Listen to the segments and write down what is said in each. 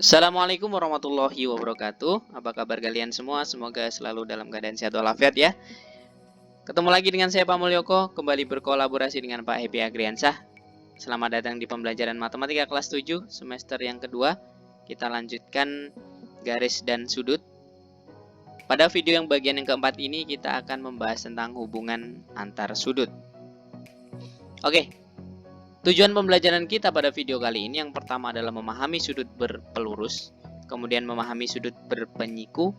Assalamualaikum warahmatullahi wabarakatuh. Apa kabar kalian semua? Semoga selalu dalam keadaan sehat walafiat ya. Ketemu lagi dengan saya Pak Mulyoko, kembali berkolaborasi dengan Pak Happy Agriansah. Selamat datang di pembelajaran matematika kelas 7 semester yang kedua. Kita lanjutkan garis dan sudut. Pada video yang bagian yang keempat ini kita akan membahas tentang hubungan antar sudut. Oke. Tujuan pembelajaran kita pada video kali ini yang pertama adalah memahami sudut berpelurus, kemudian memahami sudut berpenyiku,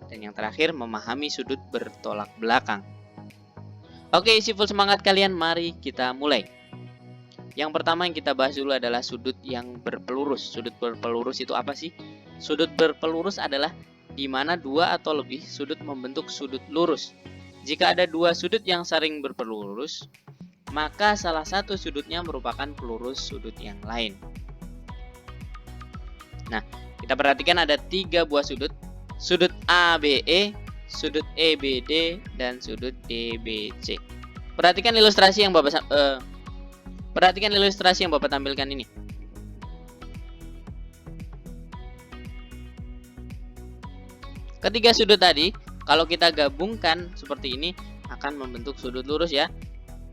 dan yang terakhir memahami sudut bertolak belakang. Oke, isi full semangat kalian, mari kita mulai. Yang pertama yang kita bahas dulu adalah sudut yang berpelurus. Sudut berpelurus itu apa sih? Sudut berpelurus adalah di mana dua atau lebih sudut membentuk sudut lurus. Jika ada dua sudut yang saling berpelurus, maka salah satu sudutnya merupakan pelurus sudut yang lain. Nah, kita perhatikan ada tiga buah sudut. Sudut ABE, sudut EBD, dan sudut DBC. Perhatikan ilustrasi yang Bapak tampilkan ini. Ketiga sudut tadi, kalau kita gabungkan seperti ini, akan membentuk sudut lurus ya.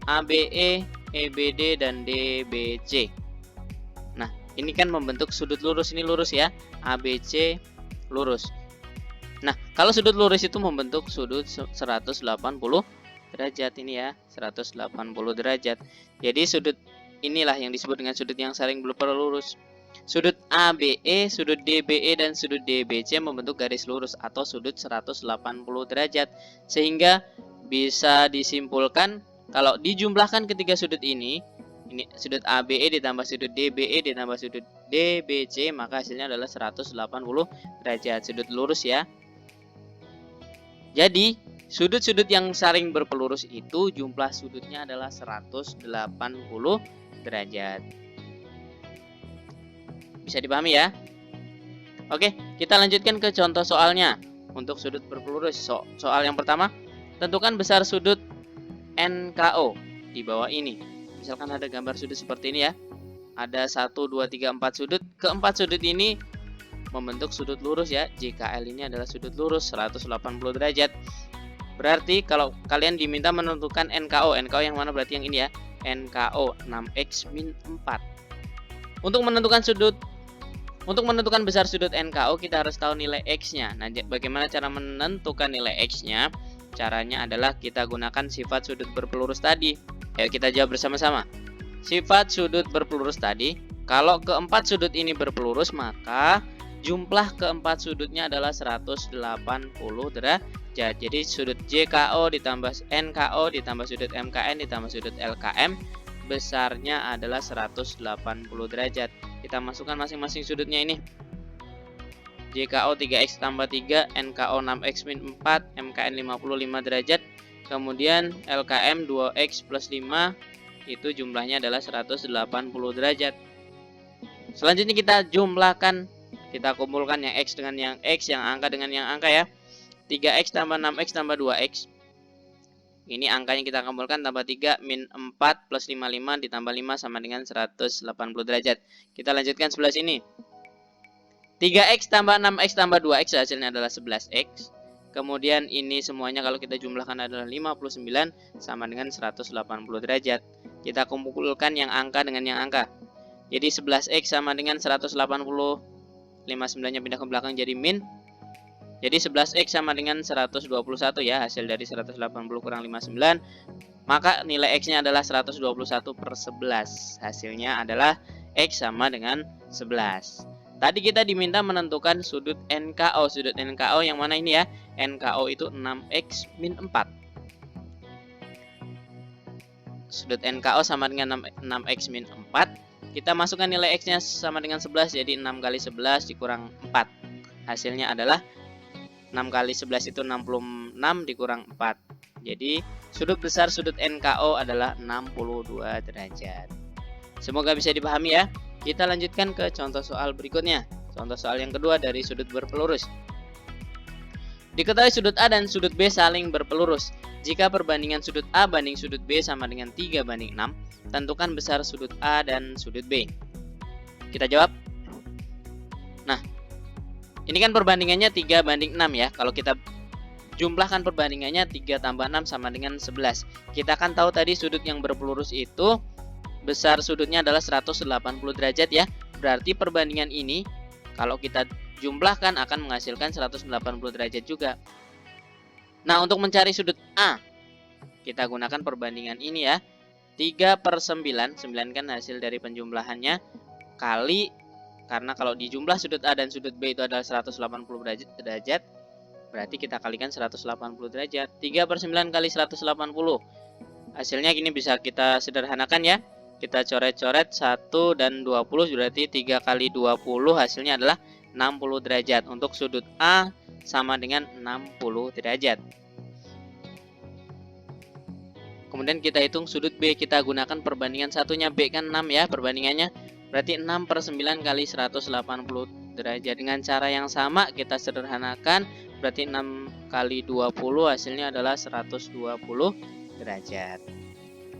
ABE, EBD, dan DBC. Nah, ini kan membentuk sudut lurus, ini lurus ya. ABC lurus. Nah, kalau sudut lurus itu membentuk sudut 180 derajat ini ya, 180 derajat. Jadi sudut inilah yang disebut dengan sudut yang saling berpelurus. Sudut ABE, sudut DBE, dan sudut DBC membentuk garis lurus atau sudut 180 derajat. Sehingga bisa disimpulkan kalau dijumlahkan ketiga sudut ini sudut ABE ditambah sudut DBE ditambah sudut DBC, maka hasilnya adalah 180 derajat, sudut lurus ya. Jadi, sudut-sudut yang saling berpelurus itu jumlah sudutnya adalah 180 derajat. Bisa dipahami ya? Oke, kita lanjutkan ke contoh soalnya. Untuk sudut berpelurus, soal yang pertama, tentukan besar sudut NKO di bawah ini. Misalkan ada gambar sudut seperti ini ya. Ada 1, 2, 3, 4 sudut. Keempat sudut ini membentuk sudut lurus ya. JKL ini adalah sudut lurus 180 derajat. Berarti kalau kalian diminta menentukan NKO. NKO yang mana berarti yang ini ya. NKO 6x min 4. Untuk menentukan besar sudut NKO kita harus tahu nilai X-nya. Nah, bagaimana cara menentukan nilai X-nya? Caranya adalah kita gunakan sifat sudut berpelurus tadi. Ayo kita jawab bersama-sama. Sifat sudut berpelurus tadi, kalau keempat sudut ini berpelurus, maka jumlah keempat sudutnya adalah 180 derajat. Jadi sudut JKO ditambah NKO ditambah sudut MKN ditambah sudut LKM besarnya adalah 180 derajat. Kita masukkan masing-masing sudutnya ini. JKO 3x tambah 3, NKO 6x min 4, MKN 55 derajat. Kemudian LKM 2x plus 5, itu jumlahnya adalah 180 derajat. Selanjutnya kita jumlahkan, kita kumpulkan yang X dengan yang X, yang angka dengan yang angka ya. 3x tambah 6x tambah 2x. Ini angkanya kita kumpulkan, tambah 3 min 4 plus 55 ditambah 5 sama dengan 180 derajat. Kita lanjutkan sebelah sini. 3x tambah 6x tambah 2x hasilnya adalah 11x. Kemudian ini semuanya kalau kita jumlahkan adalah 59 sama dengan 180 derajat. Kita kumpulkan yang angka dengan yang angka. Jadi 11x sama dengan 180. 59-nya pindah ke belakang jadi min. Jadi 11x sama dengan 121 ya. Hasil dari 180 kurang 59. Maka nilai X-nya adalah 121 per 11. Hasilnya adalah X sama dengan 11. Tadi kita diminta menentukan sudut NKO. Sudut NKO yang mana ini ya? NKO itu 6x min 4. Sudut NKO sama dengan 6x min 4. Kita masukkan nilai X-nya sama dengan 11. Jadi 6 kali 11 dikurang 4. Hasilnya adalah 6 kali 11 itu 66 dikurang 4. Jadi sudut besar sudut NKO adalah 62 derajat. Semoga bisa dipahami ya. Kita lanjutkan ke contoh soal berikutnya. Contoh soal yang kedua dari sudut berpelurus. Diketahui sudut A dan sudut B saling berpelurus. Jika perbandingan sudut A banding sudut B sama dengan 3 banding 6, tentukan besar sudut A dan sudut B. Kita jawab. Nah, Ini kan perbandingannya 3:6 ya. Kalau kita jumlahkan perbandingannya 3 tambah 6 sama dengan 11. Kita kan tahu tadi sudut yang berpelurus itu besar sudutnya adalah 180 derajat ya. Berarti perbandingan ini kalau kita jumlahkan akan menghasilkan 180 derajat juga. Nah, untuk mencari sudut A, kita gunakan perbandingan ini ya. 3/9, 9 kan hasil dari penjumlahannya, kali, karena kalau dijumlah sudut A dan sudut B itu adalah 180 derajat, berarti kita kalikan 180 derajat. 3/9 kali 180. Hasilnya gini, bisa kita sederhanakan ya. Kita coret-coret 1 dan 20, berarti 3 kali 20 hasilnya adalah 60 derajat. Untuk sudut A sama dengan 60 derajat. Kemudian kita hitung sudut B, kita gunakan perbandingan satunya, B kan 6 ya perbandingannya. Berarti 6/9 kali 180 derajat. Dengan cara yang sama kita sederhanakan, berarti 6 kali 20 hasilnya adalah 120 derajat.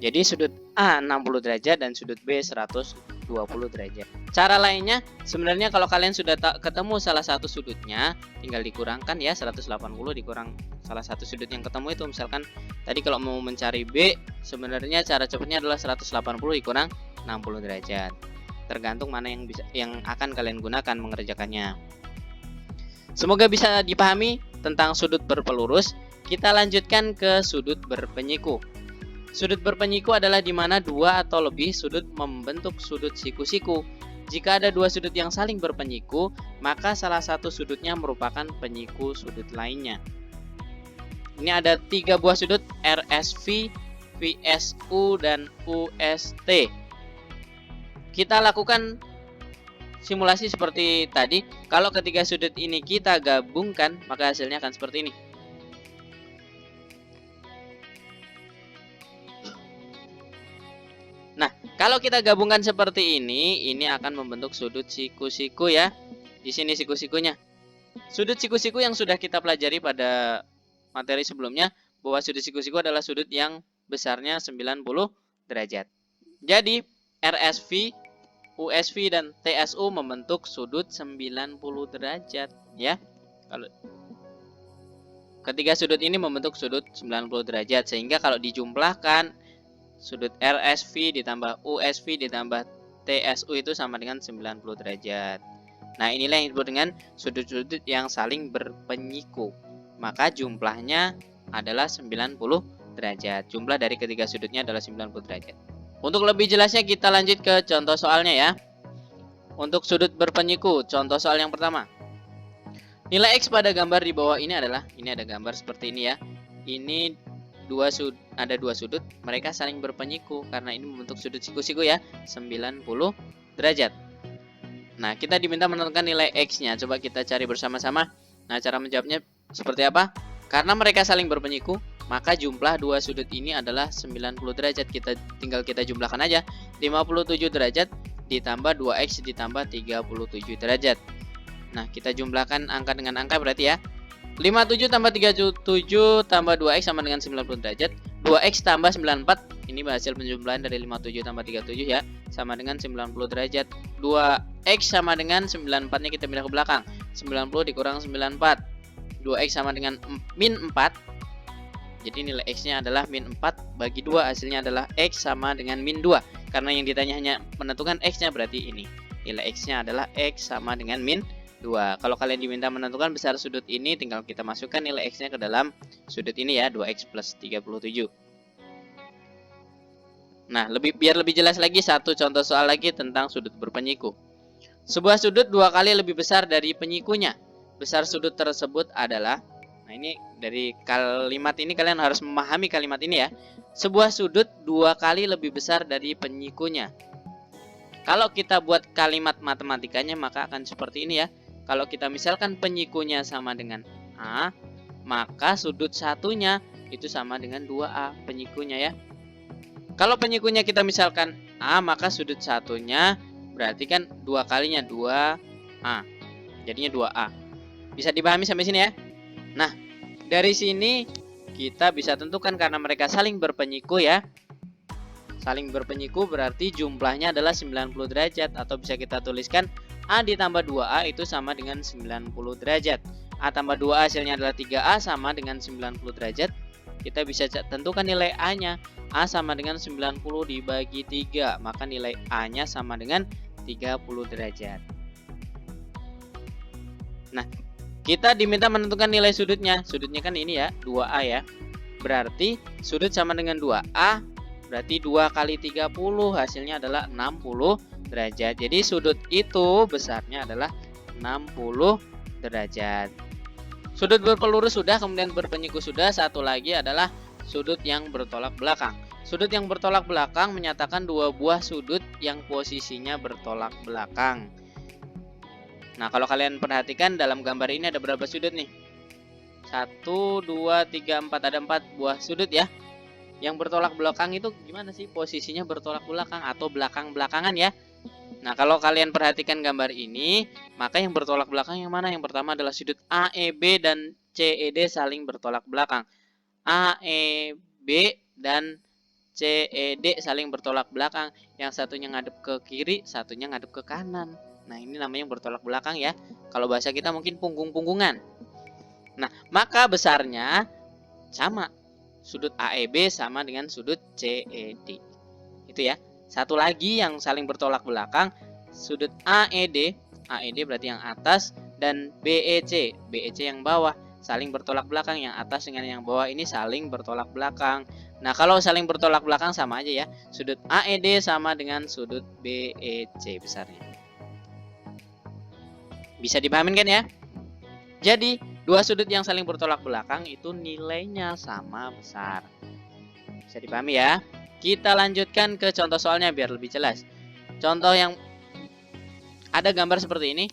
Jadi sudut A 60 derajat dan sudut B 120 derajat. Cara lainnya, sebenarnya kalau kalian sudah ketemu salah satu sudutnya, tinggal dikurangkan ya, 180 dikurang salah satu sudut yang ketemu itu. Misalkan tadi kalau mau mencari B, sebenarnya cara cepatnya adalah 180 dikurang 60 derajat. Tergantung mana yang akan kalian gunakan mengerjakannya. Semoga bisa dipahami tentang sudut berpelurus. Kita lanjutkan ke sudut berpenyiku. Sudut berpenyiku adalah di mana dua atau lebih sudut membentuk sudut siku-siku. Jika ada dua sudut yang saling berpenyiku, maka salah satu sudutnya merupakan penyiku sudut lainnya. Ini ada 3 buah sudut, RSV, VSU, dan UST. Kita lakukan simulasi seperti tadi. Kalau ketiga sudut ini kita gabungkan, maka hasilnya akan seperti ini. Nah, kalau kita gabungkan seperti ini akan membentuk sudut siku-siku ya. Di sini siku-sikunya. Sudut siku-siku yang sudah kita pelajari pada materi sebelumnya, bahwa sudut siku-siku adalah sudut yang besarnya 90 derajat. Jadi, RSV, USV, dan TSU membentuk sudut 90 derajat ya. Kalau ketiga sudut ini membentuk sudut 90 derajat, sehingga kalau dijumlahkan sudut RSV ditambah USV ditambah TSU itu sama dengan 90 derajat. Nah, inilah yang disebut dengan sudut-sudut yang saling berpenyiku. Maka jumlahnya adalah 90 derajat. Jumlah dari ketiga sudutnya adalah 90 derajat. Untuk lebih jelasnya kita lanjut ke contoh soalnya ya. Untuk sudut berpenyiku, contoh soal yang pertama. Nilai X pada gambar di bawah ini adalah, ini ada gambar seperti ini ya. Ini ada dua sudut, mereka saling berpenyiku karena ini membentuk sudut siku-siku ya, 90 derajat. Nah, kita diminta menentukan nilai X-nya. Coba kita cari bersama-sama. Nah, cara menjawabnya seperti apa? Karena mereka saling berpenyiku, maka jumlah dua sudut ini adalah 90 derajat. Tinggal kita jumlahkan aja. 57 derajat ditambah 2X ditambah 37 derajat. Nah, kita jumlahkan angka dengan angka berarti ya. 57 tambah 37 tambah 2X sama dengan 90 derajat. 2X tambah 94, ini hasil penjumlahan dari 57 tambah 37 ya, sama dengan 90 derajat. 2X sama dengan 94-nya kita pindah ke belakang. 90 dikurang 94. 2X sama dengan min 4. Jadi nilai X-nya adalah min 4 bagi 2, hasilnya adalah X sama dengan min 2. Karena yang ditanya hanya menentukan X-nya, berarti ini. Nilai X-nya adalah X sama dengan min 2. Kalau kalian diminta menentukan besar sudut ini, tinggal kita masukkan nilai X-nya ke dalam sudut ini ya, 2X plus 37. Nah, biar lebih jelas lagi, satu contoh soal lagi tentang sudut berpenyiku. Sebuah sudut 2 kali lebih besar dari penyikunya. Besar sudut tersebut adalah, nah ini dari kalimat ini kalian harus memahami kalimat ini ya. Sebuah sudut 2 kali lebih besar dari penyikunya. Kalau kita buat kalimat matematikanya maka akan seperti ini ya. Kalau kita misalkan penyikunya sama dengan A, maka sudut satunya itu sama dengan 2A penyikunya ya. Kalau penyikunya kita misalkan A, maka sudut satunya berarti kan 2 kalinya 2A. Jadinya 2A. Bisa dipahami sampai sini ya? Nah, dari sini kita bisa tentukan karena mereka saling berpenyiku ya. Saling berpenyiku berarti jumlahnya adalah 90 derajat, atau bisa kita tuliskan A ditambah 2A itu sama dengan 90 derajat. A tambah 2A hasilnya adalah 3A sama dengan 90 derajat. Kita bisa tentukan nilai A-nya. A sama dengan 90 dibagi 3, maka nilai A-nya sama dengan 30 derajat. Nah, kita diminta menentukan nilai sudutnya. Sudutnya kan ini ya, 2A ya. Berarti sudut sama dengan 2A, berarti 2 kali 30 hasilnya adalah 60 derajat. Jadi sudut itu besarnya adalah 60 derajat. Sudut berpelurus sudah, kemudian berpenyiku sudah. Satu lagi adalah sudut yang bertolak belakang. Sudut yang bertolak belakang menyatakan dua buah sudut yang posisinya bertolak belakang. Nah, kalau kalian perhatikan dalam gambar ini ada berapa sudut nih? 1, 2, 3, 4. Ada 4 buah sudut ya. Yang bertolak belakang itu gimana sih? Posisinya bertolak belakang atau belakang-belakangan ya. Nah, kalau kalian perhatikan gambar ini, maka yang bertolak belakang yang mana? Yang pertama adalah sudut AEB dan CED saling bertolak belakang. AEB dan CED saling bertolak belakang. Yang satunya ngadep ke kiri, satunya ngadep ke kanan. Nah, ini namanya bertolak belakang ya. Kalau bahasa kita mungkin punggung-punggungan. Nah, maka besarnya sama. Sudut AEB sama dengan sudut CED. Itu ya. Satu lagi yang saling bertolak belakang, sudut AED. AED berarti yang atas, dan BEC. BEC yang bawah. Saling bertolak belakang, yang atas dengan yang bawah ini saling bertolak belakang. Nah, kalau saling bertolak belakang sama aja ya. Sudut AED sama dengan sudut BEC besarnya. Bisa dipahamin kan ya? Jadi, dua sudut yang saling bertolak belakang itu nilainya sama besar. Bisa dipahami ya? Kita lanjutkan ke contoh soalnya biar lebih jelas. Contoh yang ada gambar seperti ini.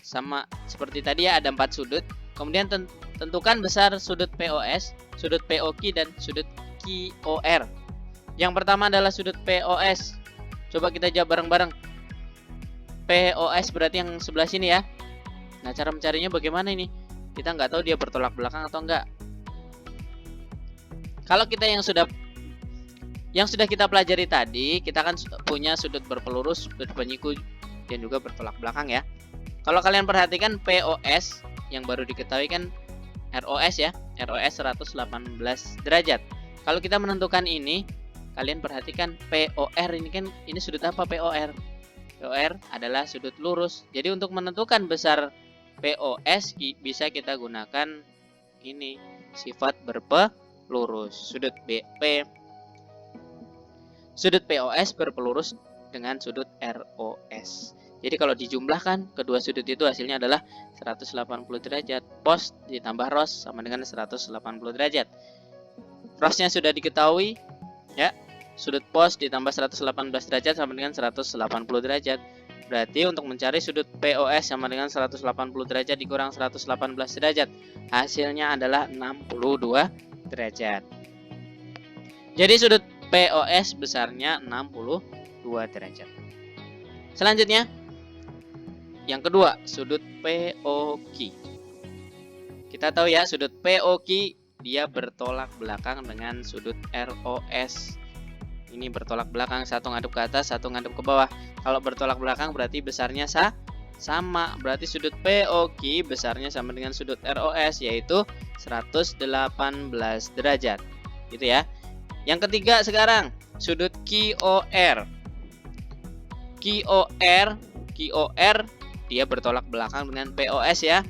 Sama seperti tadi ya, ada 4 sudut. Kemudian tentukan besar sudut POS, sudut POQ, dan sudut QOR. Yang pertama adalah sudut POS. Coba kita jawab bareng-bareng. POS berarti yang sebelah sini ya. Nah, cara mencarinya bagaimana ini? Kita nggak tahu dia bertolak belakang atau enggak. Kalau kita yang sudah kita pelajari tadi, kita kan punya sudut berpelurus, sudut penyiku, dan juga bertolak belakang ya. Kalau kalian perhatikan POS yang baru diketahui kan ROS ya, ROS 118 derajat. Kalau kita menentukan ini, kalian perhatikan POR ini kan, ini sudut apa POR? POR adalah sudut lurus. Jadi untuk menentukan besar POS bisa kita gunakan ini, sifat berpelurus. Sudut POS berpelurus dengan sudut ROS. Jadi kalau dijumlahkan kedua sudut itu hasilnya adalah 180 derajat. POS ditambah ROS sama dengan 180 derajat. ROS-nya sudah diketahui ya. Sudut POS ditambah 118 derajat sama dengan 180 derajat. Berarti untuk mencari sudut POS sama dengan 180 derajat dikurang 118 derajat, hasilnya adalah 62 derajat. Jadi sudut POS besarnya 62 derajat. Selanjutnya, yang kedua, sudut POQ. Kita tahu ya, sudut POQ dia bertolak belakang dengan sudut ROS. Ini bertolak belakang, satu ngadep ke atas, satu ngadep ke bawah. Kalau bertolak belakang berarti besarnya sama. Berarti sudut POQ besarnya sama dengan sudut ROS, yaitu 118 derajat. Gitu ya. Yang ketiga sekarang, sudut QOR. QOR dia bertolak belakang dengan POS ya.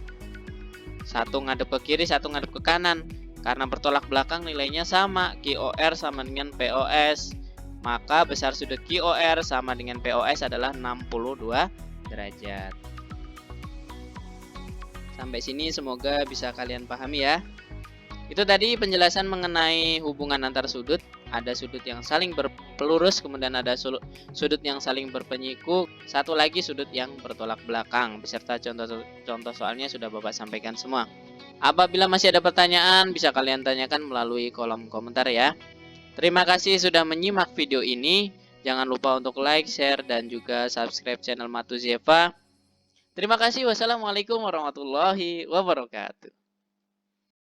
Satu ngadep ke kiri, satu ngadep ke kanan. Karena bertolak belakang nilainya sama, QOR sama dengan POS. Maka besar sudut QOR sama dengan POS adalah 62 derajat. Sampai sini semoga bisa kalian pahami ya. Itu tadi penjelasan mengenai hubungan antar sudut. Ada sudut yang saling berpelurus, kemudian ada sudut yang saling berpenyiku, satu lagi sudut yang bertolak belakang. Beserta contoh soalnya sudah Bapak sampaikan semua. Apabila masih ada pertanyaan, bisa kalian tanyakan melalui kolom komentar ya. Terima kasih sudah menyimak video ini. Jangan lupa untuk like, share, dan juga subscribe channel Matu Zeva. Terima kasih. Wassalamualaikum warahmatullahi wabarakatuh.